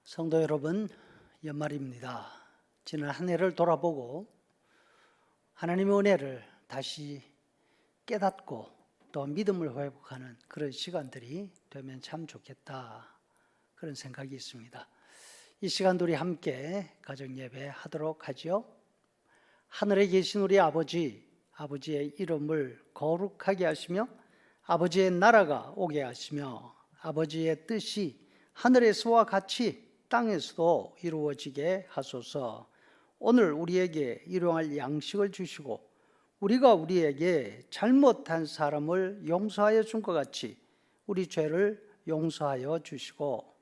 성도 여러분, 연말입니다. 지난 한 해를 돌아보고 하나님의 은혜를 다시 깨닫고 또 믿음을 회복하는 그런 시간들이 되면 참 좋겠다, 그런 생각이 있습니다. 이 시간도 우리 함께 가정예배 하도록 하죠. 하늘에 계신 우리 아버지의 이름을 거룩하게 하시며 아버지의 나라가 오게 하시며 아버지의 뜻이 하늘에서와 같이 땅에서도 이루어지게 하소서. 오늘 우리에게 일용할 양식을 주시고 우리가 우리에게 잘못한 사람을 용서하여 준 것 같이 우리 죄를 용서하여 주시고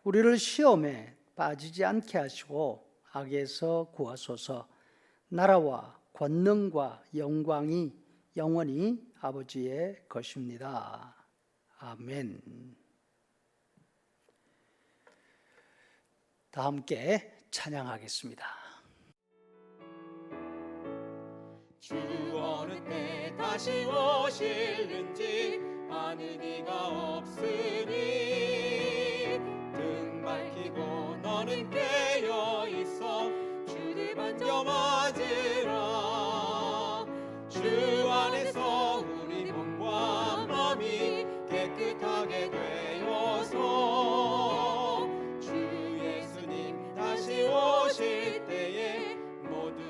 우리를 시험에 빠지지 않게 하시고 악에서 구하소서. 나라와 권능과 영광이 영원히 아버지의 것입니다. 아멘. 다 함께 찬양하겠습니다. 주 어느 때 다시 오실는지 아는 이가 없으니 등 밝히고 너는 깨어 있어 주를 반겨 맞으라. 주 안에서 우리 몸과 마음이 깨끗하게 되어서 주 예수님 다시 오실 때에 모두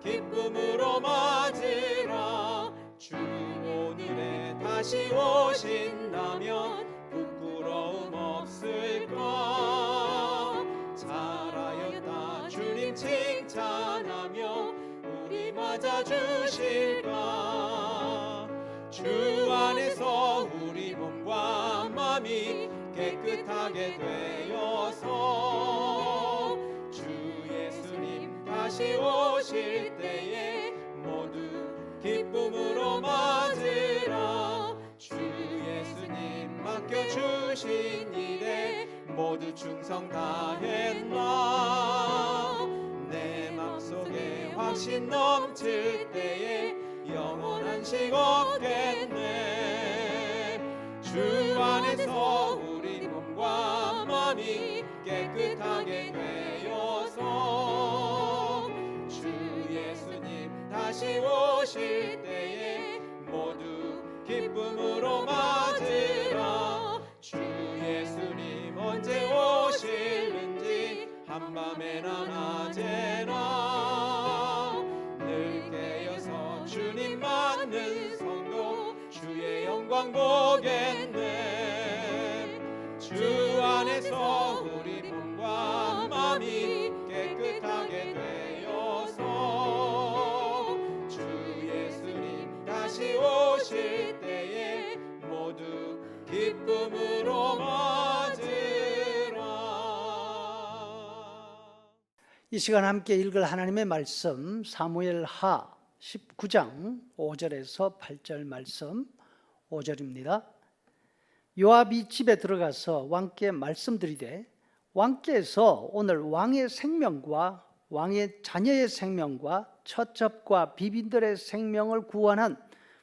기쁨으로 맞으라. 주 오늘에 다시 오신다면 부끄러움 없을까. 잘하였다 주님 칭찬하며 우리 맞아주실까. 주 안에서 우리 몸과 마음이 깨끗하게 되어서 주 예수님 다시 오실 때에 모두 기쁨으로 맞으라. 주 예수님 맡겨주신 일에 모두 충성 다했나. 내 맘속에 확신 넘칠 때에 영원한 식 없겠네. 주 안에서 우리 몸과 마음이 깨끗하게 되어서 주 예수님 다시 오실 때에 모두 기쁨으로 맞으라. 주 예수님 언제 오실는지 한밤에나 낮에나 늘 깨어서 주님 맞는 성도 주의 영광 보겠네. 주 안에서 우리 몸과 마음이 깨끗하게 되어서 주 예수님 다시 오실 때에 모두 기쁨으로 맞으라. 이 시간 함께 읽을 하나님의 말씀 사무엘하 19장 5절에서 8절 말씀. 5절입니다. 요압이 집에 들어가서 왕께 말씀드리되 왕께서 오늘 왕의 생명과 왕의 자녀의 생명과 처첩과 비빈들의 생명을 구원한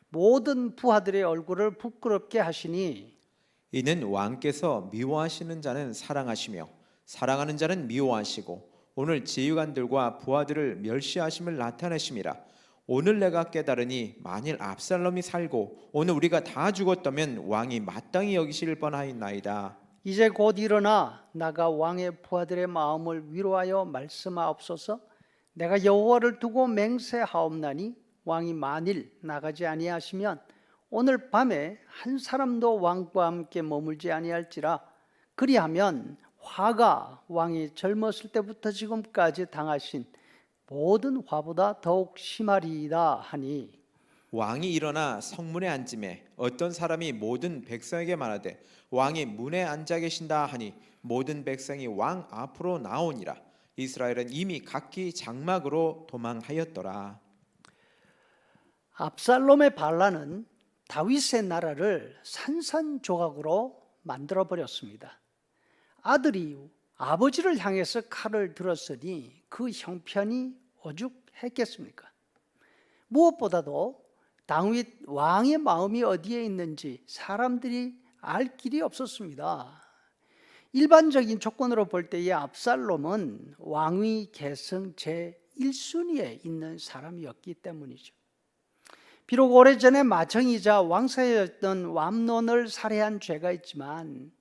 모든 부하들의 얼굴을 부끄럽게 하시니 이는 왕께서 미워하시는 자는 사랑하시며 사랑하는 자는 미워하시고 오늘 지휘관들과 부하들을 멸시하심을 나타내심이라. 오늘 내가 깨달으니 만일 압살롬이 살고 오늘 우리가 다 죽었다면 왕이 마땅히 여기실 뻔하였나이다. 이제 곧 일어나 나가 왕의 부하들의 마음을 위로하여 말씀하옵소서. 내가 여호와를 두고 맹세하옵나니 왕이 만일 나가지 아니하시면 오늘 밤에 한 사람도 왕과 함께 머물지 아니할지라. 그리하면 화가 왕이 젊었을 때부터 지금까지 당하신 모든 화보다 더욱 심하리이다 하니 왕이 일어나 성문에 앉음에 어떤 사람이 모든 백성에게 말하되 왕이 문에 앉아 계신다 하니 모든 백성이 왕 앞으로 나오니라. 이스라엘은 이미 각기 장막으로 도망하였더라. 압살롬의 반란은 다윗의 나라를 산산조각으로 만들어 버렸습니다. 아들이 아버지를 향해서 칼을 들었으니 그 형편이 오죽했겠습니까? 무엇보다도 다윗 왕의 마음이 어디에 있는지 사람들이 알 길이 없었습니다. 일반적인 조건으로 볼 때의 압살롬은 왕위 계승 제1순위에 있는 사람이었기 때문이죠. 비록 오래전에 마청이자 왕사였던 암논을 살해한 죄가 있지만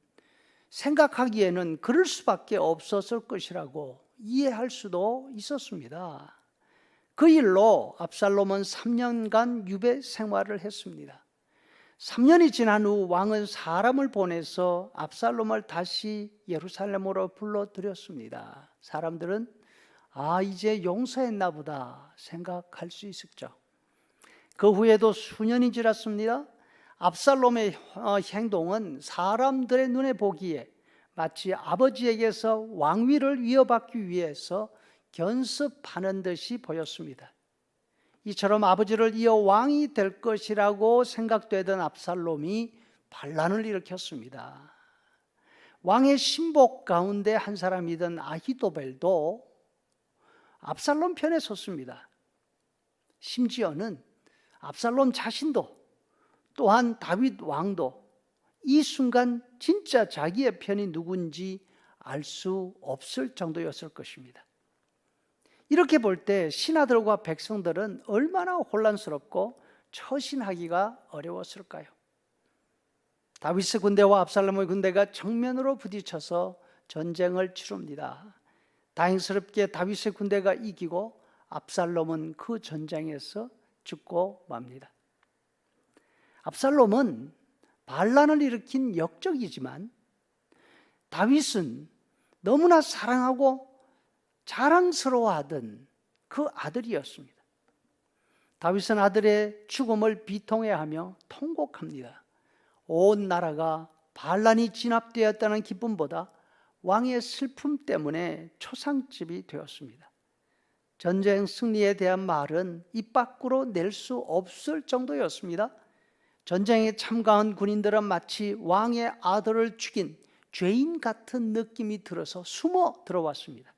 생각하기에는 그럴 수밖에 없었을 것이라고 이해할 수도 있었습니다. 그 일로 압살롬은 3년간 유배 생활을 했습니다. 3년이 지난 후 왕은 사람을 보내서 압살롬을 다시 예루살렘으로 불러들였습니다. 사람들은 이제 용서했나 보다 생각할 수 있었죠. 그 후에도 수년이 지났습니다. 압살롬의 행동은 사람들의 눈에 보기에 마치 아버지에게서 왕위를 이어받기 위해서 견습하는 듯이 보였습니다. 이처럼 아버지를 이어 왕이 될 것이라고 생각되던 압살롬이 반란을 일으켰습니다. 왕의 신복 가운데 한 사람이던 아히도벨도 압살롬 편에 섰습니다. 심지어는 압살롬 자신도 또한 다윗 왕도 이 순간 진짜 자기의 편이 누군지 알 수 없을 정도였을 것입니다. 이렇게 볼 때 신하들과 백성들은 얼마나 혼란스럽고 처신하기가 어려웠을까요? 다윗의 군대와 압살롬의 군대가 정면으로 부딪혀서 전쟁을 치릅니다. 다행스럽게 다윗의 군대가 이기고 압살롬은 그 전쟁에서 죽고 맙니다. 압살롬은 반란을 일으킨 역적이지만 다윗은 너무나 사랑하고 자랑스러워하던 그 아들이었습니다. 다윗은 아들의 죽음을 비통해하며 통곡합니다. 온 나라가 반란이 진압되었다는 기쁨보다 왕의 슬픔 때문에 초상집이 되었습니다. 전쟁 승리에 대한 말은 입 밖으로 낼 수 없을 정도였습니다. 전쟁에 참가한 군인들은 마치 왕의 아들을 죽인 죄인 같은 느낌이 들어서 숨어 들어왔습니다.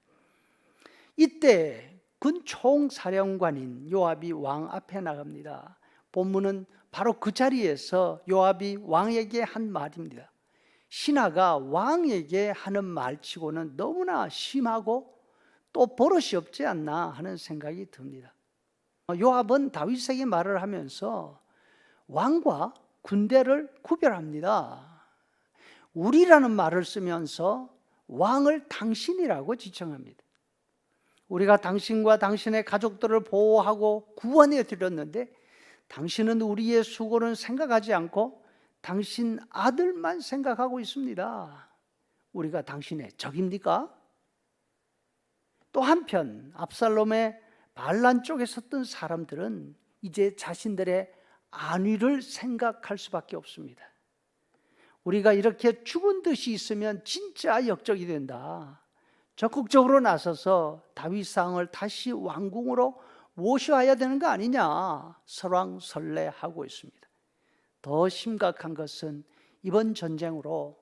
이때 군 총사령관인 요압이 왕 앞에 나갑니다. 본문은 바로 그 자리에서 요압이 왕에게 한 말입니다. 신하가 왕에게 하는 말치고는 너무나 심하고 또 버릇이 없지 않나 하는 생각이 듭니다. 요압은 다윗에게 말을 하면서 왕과 군대를 구별합니다. 우리라는 말을 쓰면서 왕을 당신이라고 지칭합니다. 우리가 당신과 당신의 가족들을 보호하고 구원해 드렸는데 당신은 우리의 수고는 생각하지 않고 당신 아들만 생각하고 있습니다. 우리가 당신의 적입니까? 또 한편 압살롬의 반란 쪽에 섰던 사람들은 이제 자신들의 안위를 생각할 수밖에 없습니다. 우리가 이렇게 죽은 듯이 있으면 진짜 역적이 된다. 적극적으로 나서서 다윗상을 다시 왕궁으로 모셔야 되는 거 아니냐 설왕설래하고 있습니다. 더 심각한 것은 이번 전쟁으로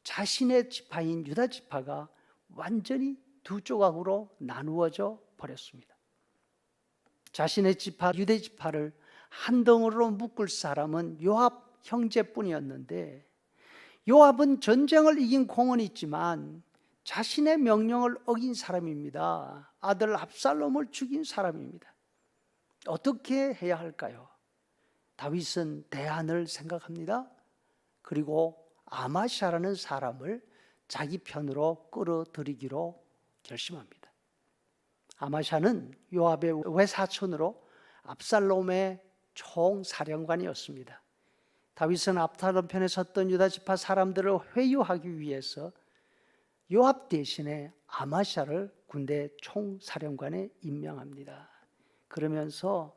자신의 지파인 유다 지파가 완전히 두 조각으로 나누어져 버렸습니다. 자신의 지파 유대 지파를 한 덩어리로 묶을 사람은 요압 형제뿐이었는데 요압은 전쟁을 이긴 공은 있지만 자신의 명령을 어긴 사람입니다. 아들 압살롬을 죽인 사람입니다. 어떻게 해야 할까요? 다윗은 대안을 생각합니다. 그리고 아마샤라는 사람을 자기 편으로 끌어들이기로 결심합니다. 아마샤는 요압의 외사촌으로 압살롬의 총사령관이었습니다. 다윗은 압살롬 편에 섰던 유다 지파 사람들을 회유하기 위해서 요압 대신에 아마샤를 군대 총사령관에 임명합니다. 그러면서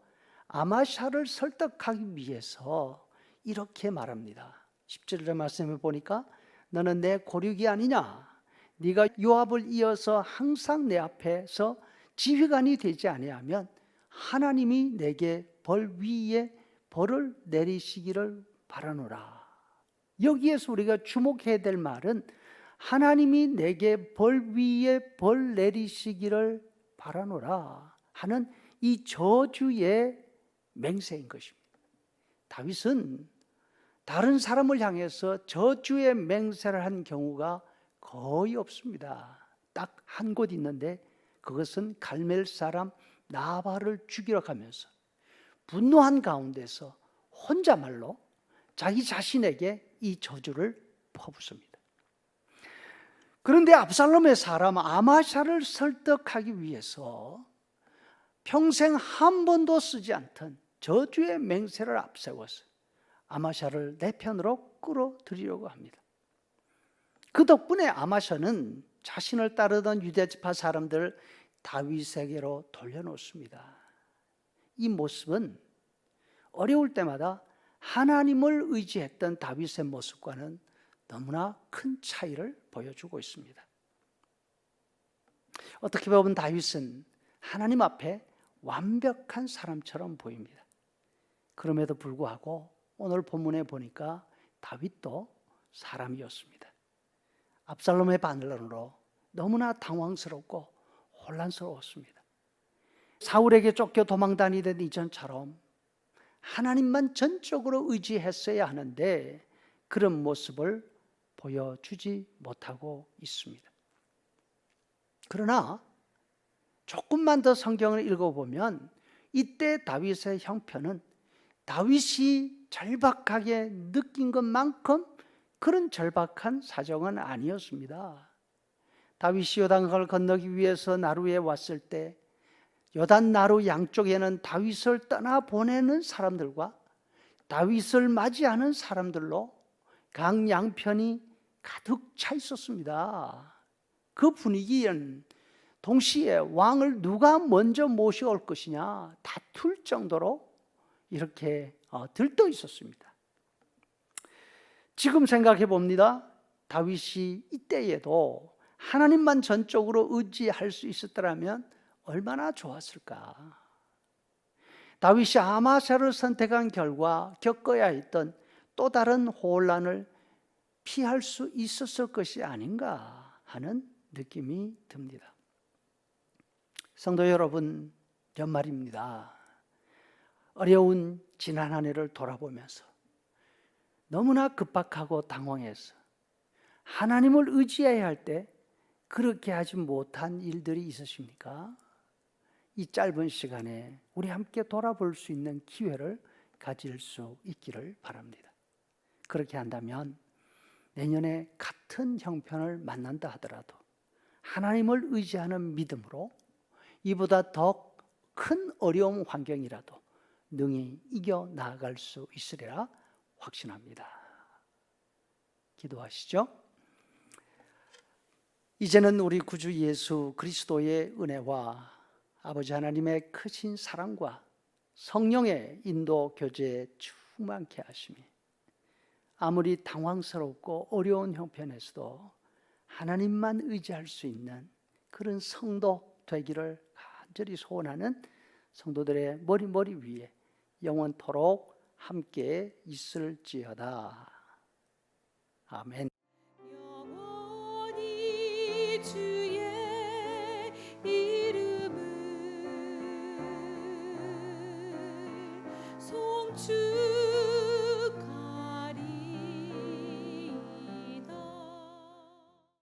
아마샤를 설득하기 위해서 이렇게 말합니다. 17절의 말씀을 보니까 너는 내 고륙이 아니냐? 네가 요압을 이어서 항상 내 앞에서 지휘관이 되지 아니하면 하나님이 내게 벌 위에 벌을 내리시기를 바라노라. 여기에서 우리가 주목해야 될 말은 하나님이 내게 벌 위에 벌 내리시기를 바라노라 하는 이 저주의 맹세인 것입니다. 다윗은 다른 사람을 향해서 저주의 맹세를 한 경우가 거의 없습니다. 딱 한 곳 있는데 그것은 갈멜 사람 나발을 죽이러 가면서 분노한 가운데서 혼자말로 자기 자신에게 이 저주를 퍼붓습니다. 그런데 압살롬의 사람 아마샤를 설득하기 위해서 평생 한 번도 쓰지 않던 저주의 맹세를 앞세워서 아마샤를 내 편으로 끌어들이려고 합니다. 그 덕분에 아마샤는 자신을 따르던 유대지파 사람들을 다윗에게로 돌려놓습니다. 이 모습은 어려울 때마다 하나님을 의지했던 다윗의 모습과는 너무나 큰 차이를 보여주고 있습니다. 어떻게 보면 다윗은 하나님 앞에 완벽한 사람처럼 보입니다. 그럼에도 불구하고 오늘 본문에 보니까 다윗도 사람이었습니다. 압살롬의 반란으로 너무나 당황스럽고 혼란스러웠습니다. 사울에게 쫓겨 도망다니던 이전처럼 하나님만 전적으로 의지했어야 하는데 그런 모습을 보여주지 못하고 있습니다. 그러나 조금만 더 성경을 읽어보면 이때 다윗의 형편은 다윗이 절박하게 느낀 것만큼 그런 절박한 사정은 아니었습니다. 다윗이 요단강을 건너기 위해서 나루에 왔을 때 요단 나루 양쪽에는 다윗을 떠나보내는 사람들과 다윗을 맞이하는 사람들로 강 양편이 가득 차 있었습니다. 그 분위기엔 동시에 왕을 누가 먼저 모셔올 것이냐 다툴 정도로 이렇게 들떠 있었습니다. 지금 생각해 봅니다. 다윗이 이때에도 하나님만 전적으로 의지할 수 있었더라면 얼마나 좋았을까. 다윗이 아마샤를 선택한 결과 겪어야 했던 또 다른 혼란을 피할 수 있었을 것이 아닌가 하는 느낌이 듭니다. 성도 여러분, 연말입니다. 어려운 지난 한 해를 돌아보면서 너무나 급박하고 당황해서 하나님을 의지해야 할 때 그렇게 하지 못한 일들이 있으십니까? 이 짧은 시간에 우리 함께 돌아볼 수 있는 기회를 가질 수 있기를 바랍니다. 그렇게 한다면 내년에 같은 형편을 만난다 하더라도 하나님을 의지하는 믿음으로 이보다 더 큰 어려운 환경이라도 능히 이겨 나아갈 수 있으리라 확신합니다. 기도하시죠. 이제는 우리 구주 예수 그리스도의 은혜와 아버지 하나님의 크신 사랑과 성령의 인도 교제에 충만케 하심이 아무리 당황스럽고 어려운 형편에서도 하나님만 의지할 수 있는 그런 성도 되기를 간절히 소원하는 성도들의 머리 위에 영원토록 함께 있을지어다. 아멘.